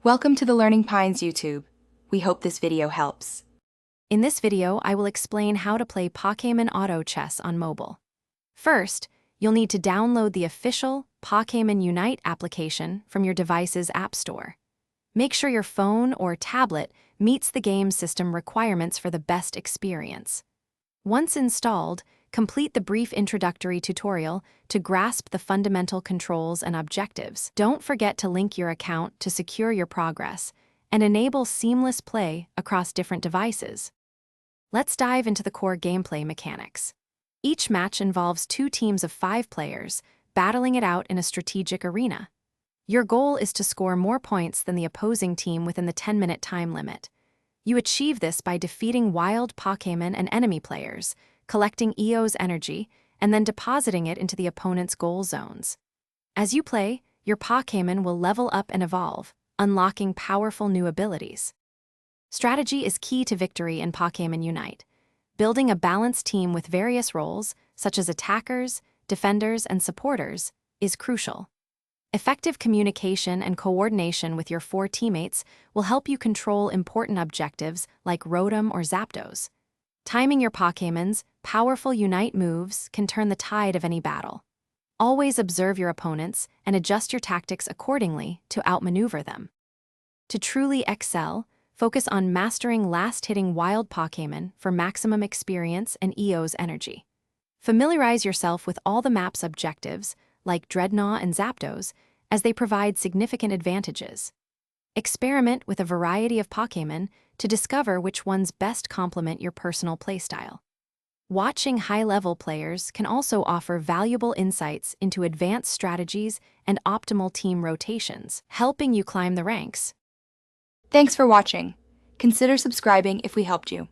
Welcome to the Learning Pines YouTube. We hope this video helps. In this video, I will explain how to play Pokémon Auto Chess on mobile. First, you'll need to download the official Pokémon Unite application from your device's App Store. Make sure your phone or tablet meets the game system requirements for the best experience. Once installed, complete the brief introductory tutorial to grasp the fundamental controls and objectives. Don't forget to link your account to secure your progress and enable seamless play across different devices. Let's dive into the core gameplay mechanics. Each match involves two teams of 5 players battling it out in a strategic arena. Your goal is to score more points than the opposing team within the 10-minute time limit. You achieve this by defeating wild Pokémon and enemy players, collecting EOS energy, and then depositing it into the opponent's goal zones. As you play, your Pokémon will level up and evolve, unlocking powerful new abilities. Strategy is key to victory in Pokémon Unite. Building a balanced team with various roles, such as attackers, defenders, and supporters, is crucial. Effective communication and coordination with your 4 teammates will help you control important objectives like Rotom or Zapdos. Timing your Pokémon's powerful Unite moves can turn the tide of any battle. Always observe your opponents and adjust your tactics accordingly to outmaneuver them. To truly excel, focus on mastering last-hitting wild Pokémon for maximum experience and EOS energy. Familiarize yourself with all the map's objectives, like Dreadnought and Zapdos, as they provide significant advantages. Experiment with a variety of Pokémon to discover which ones best complement your personal playstyle. Watching high-level players can also offer valuable insights into advanced strategies and optimal team rotations, helping you climb the ranks. Thanks for watching. Consider subscribing if we helped you.